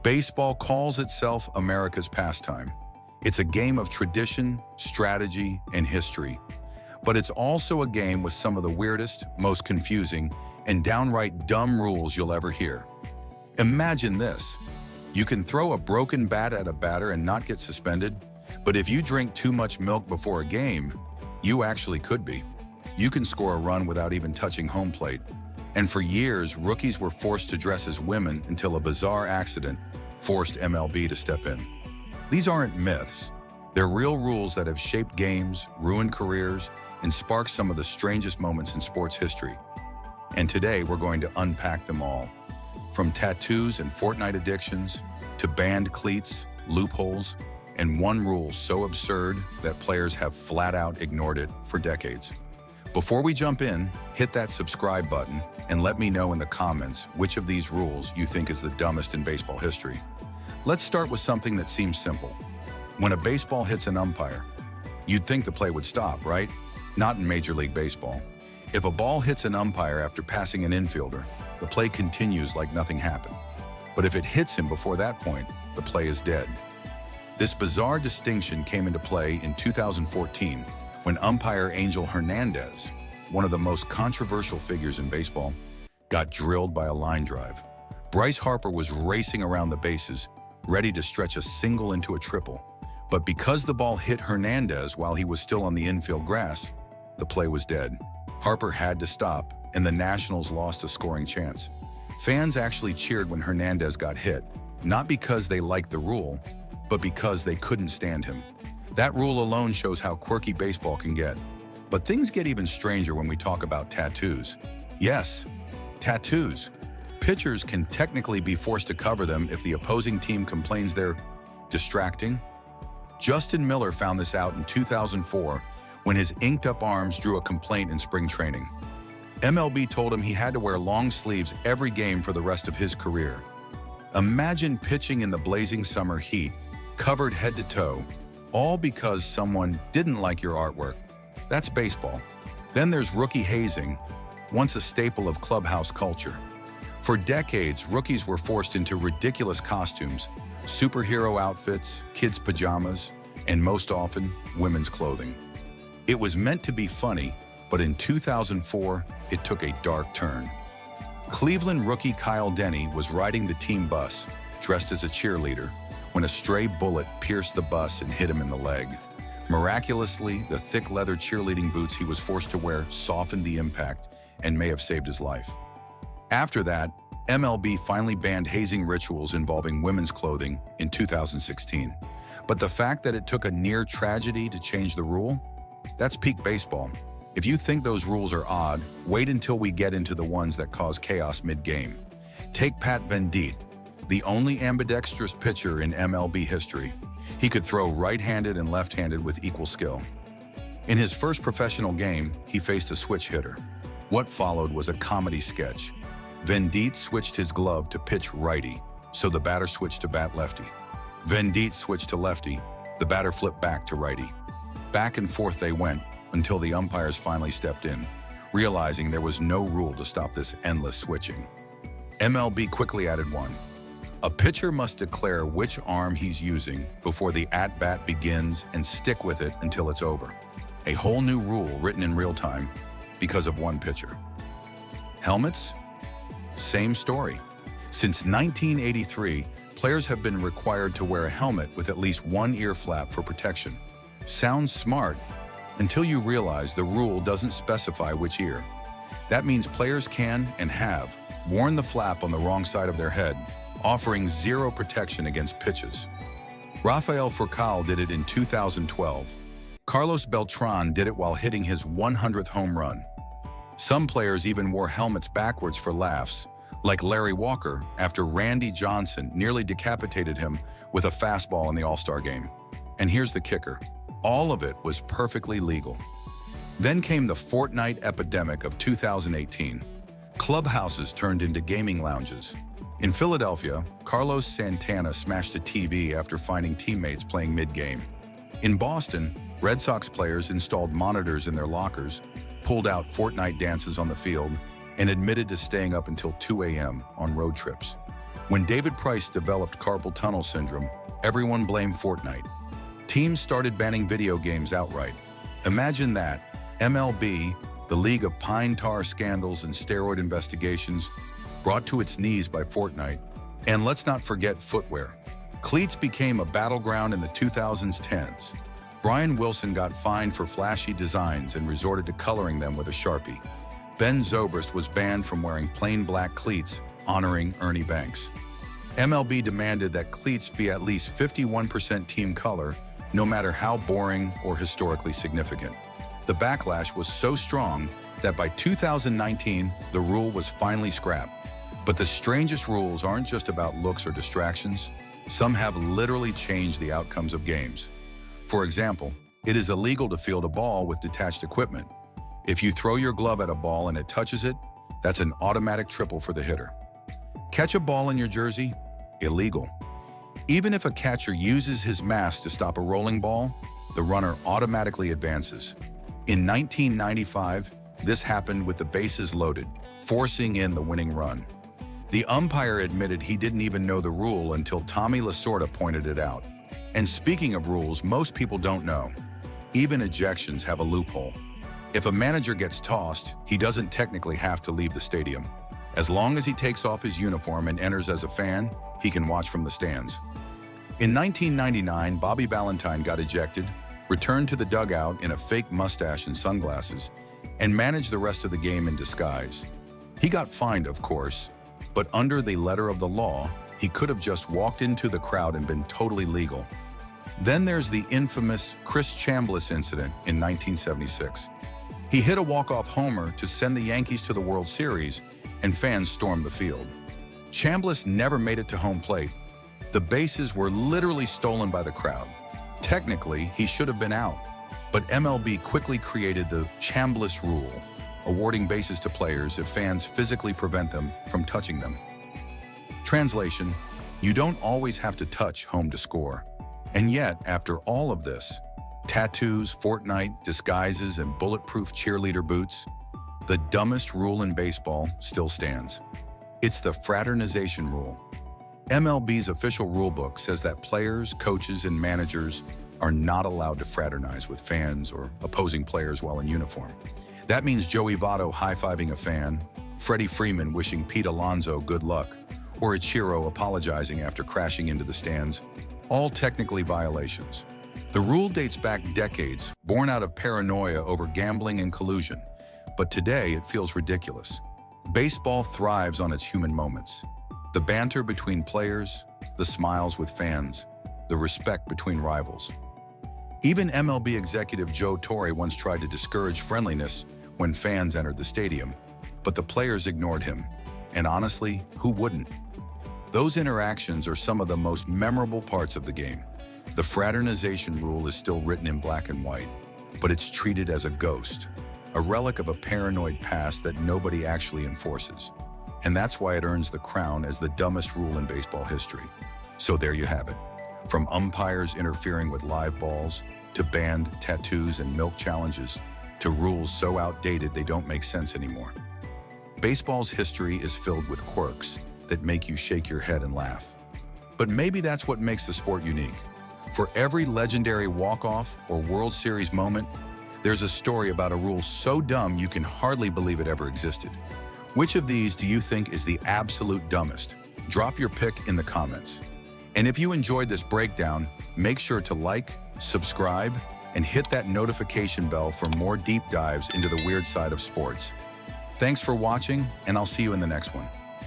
Baseball calls itself America's pastime. It's a game of tradition, strategy, and history. But it's also a game with some of the weirdest, most confusing, and downright dumb rules you'll ever hear. Imagine this. You can throw a broken bat at a batter and not get suspended, but if you drink too much milk before a game, you actually could be. You can score a run without even touching home plate. And for years, rookies were forced to dress as women until a bizarre accident forced MLB to step in. These aren't myths. They're real rules that have shaped games, ruined careers, and sparked some of the strangest moments in sports history. And today, we're going to unpack them all. From tattoos and Fortnite addictions, to banned cleats, loopholes, and one rule so absurd that players have flat out ignored it for decades. Before we jump in, hit that subscribe button and let me know in the comments which of these rules you think is the dumbest in baseball history. Let's start with something that seems simple. When a baseball hits an umpire, you'd think the play would stop, right? Not in Major League Baseball. If a ball hits an umpire after passing an infielder, the play continues like nothing happened. But if it hits him before that point, the play is dead. This bizarre distinction came into play in 2014 when umpire Angel Hernandez, one of the most controversial figures in baseball, got drilled by a line drive. Bryce Harper was racing around the bases, ready to stretch a single into a triple. But because the ball hit Hernandez while he was still on the infield grass, the play was dead. Harper had to stop, and the Nationals lost a scoring chance. Fans actually cheered when Hernandez got hit, not because they liked the rule, but because they couldn't stand him. That rule alone shows how quirky baseball can get. But things get even stranger when we talk about tattoos. Yes, tattoos. Pitchers can technically be forced to cover them if the opposing team complains they're distracting. Justin Miller found this out in 2004 when his inked-up arms drew a complaint in spring training. MLB told him he had to wear long sleeves every game for the rest of his career. Imagine pitching in the blazing summer heat, covered head to toe, all because someone didn't like your artwork. That's baseball. Then there's rookie hazing, once a staple of clubhouse culture. For decades, rookies were forced into ridiculous costumes, superhero outfits, kids' pajamas, and most often, women's clothing. It was meant to be funny, but in 2004, it took a dark turn. Cleveland rookie Kyle Denny was riding the team bus, dressed as a cheerleader, when a stray bullet pierced the bus and hit him in the leg. Miraculously, the thick leather cheerleading boots he was forced to wear softened the impact and may have saved his life. After that, MLB finally banned hazing rituals involving women's clothing in 2016. But the fact that it took a near tragedy to change the rule, that's peak baseball. If you think those rules are odd, wait until we get into the ones that cause chaos mid-game. Take Pat Venditte, the only ambidextrous pitcher in MLB history. He could throw right-handed and left-handed with equal skill. In his first professional game, he faced a switch hitter. What followed was a comedy sketch. Venditte switched his glove to pitch righty, so the batter switched to bat lefty. Venditte switched to lefty, the batter flipped back to righty. Back and forth they went until the umpires finally stepped in, realizing there was no rule to stop this endless switching. MLB quickly added one. A pitcher must declare which arm he's using before the at-bat begins and stick with it until it's over. A whole new rule written in real time because of one pitcher. Helmets? Same story. Since 1983, players have been required to wear a helmet with at least one ear flap for protection. Sounds smart until you realize the rule doesn't specify which ear. That means players can and have worn the flap on the wrong side of their head, offering zero protection against pitches. Rafael Furcal did it in 2012. Carlos Beltran did it while hitting his 100th home run. Some players even wore helmets backwards for laughs, like Larry Walker after Randy Johnson nearly decapitated him with a fastball in the All-Star game. And here's the kicker. All of it was perfectly legal. Then came the Fortnite epidemic of 2018. Clubhouses turned into gaming lounges. In Philadelphia, Carlos Santana smashed a TV after finding teammates playing mid-game. In Boston, Red Sox players installed monitors in their lockers, pulled out Fortnite dances on the field, and admitted to staying up until 2 a.m. on road trips. When David Price developed carpal tunnel syndrome, everyone blamed Fortnite. Teams started banning video games outright. Imagine that. MLB, the League of Pine Tar scandals and steroid investigations, brought to its knees by Fortnite. And let's not forget footwear. Cleats became a battleground in the 2010s. Brian Wilson got fined for flashy designs and resorted to coloring them with a Sharpie. Ben Zobrist was banned from wearing plain black cleats, honoring Ernie Banks. MLB demanded that cleats be at least 51% team color, no matter how boring or historically significant. The backlash was so strong that by 2019, the rule was finally scrapped. But the strangest rules aren't just about looks or distractions. Some have literally changed the outcomes of games. For example, it is illegal to field a ball with detached equipment. If you throw your glove at a ball and it touches it, that's an automatic triple for the hitter. Catch a ball in your jersey? Illegal. Even if a catcher uses his mask to stop a rolling ball, the runner automatically advances. In 1995, this happened with the bases loaded, forcing in the winning run. The umpire admitted he didn't even know the rule until Tommy Lasorda pointed it out. And speaking of rules, most people don't know. Even ejections have a loophole. If a manager gets tossed, he doesn't technically have to leave the stadium. As long as he takes off his uniform and enters as a fan, he can watch from the stands. In 1999, Bobby Valentine got ejected, returned to the dugout in a fake mustache and sunglasses, and managed the rest of the game in disguise. He got fined, of course, but under the letter of the law, he could have just walked into the crowd and been totally legal. Then there's the infamous Chris Chambliss incident in 1976. He hit a walk-off homer to send the Yankees to the World Series, and fans stormed the field. Chambliss never made it to home plate. The bases were literally stolen by the crowd. Technically, he should have been out, but MLB quickly created the Chambliss rule, awarding bases to players if fans physically prevent them from touching them. Translation: you don't always have to touch home to score. And yet, after all of this, tattoos, Fortnite, disguises, and bulletproof cheerleader boots, the dumbest rule in baseball still stands. It's the fraternization rule. MLB's official rulebook says that players, coaches, and managers are not allowed to fraternize with fans or opposing players while in uniform. That means Joey Votto high-fiving a fan, Freddie Freeman wishing Pete Alonso good luck, or Ichiro apologizing after crashing into the stands, all technically violations. The rule dates back decades, born out of paranoia over gambling and collusion, but today it feels ridiculous. Baseball thrives on its human moments. The banter between players, the smiles with fans, the respect between rivals. Even MLB executive Joe Torre once tried to discourage friendliness when fans entered the stadium, but the players ignored him. And honestly, who wouldn't? Those interactions are some of the most memorable parts of the game. The fraternization rule is still written in black and white, but it's treated as a ghost, a relic of a paranoid past that nobody actually enforces. And that's why it earns the crown as the dumbest rule in baseball history. So there you have it. From umpires interfering with live balls, to banned tattoos and milk challenges, to rules so outdated they don't make sense anymore. Baseball's history is filled with quirks that make you shake your head and laugh. But maybe that's what makes the sport unique. For every legendary walk-off or World Series moment, there's a story about a rule so dumb you can hardly believe it ever existed. Which of these do you think is the absolute dumbest? Drop your pick in the comments. And if you enjoyed this breakdown, make sure to like, subscribe, and hit that notification bell for more deep dives into the weird side of sports. Thanks for watching, and I'll see you in the next one.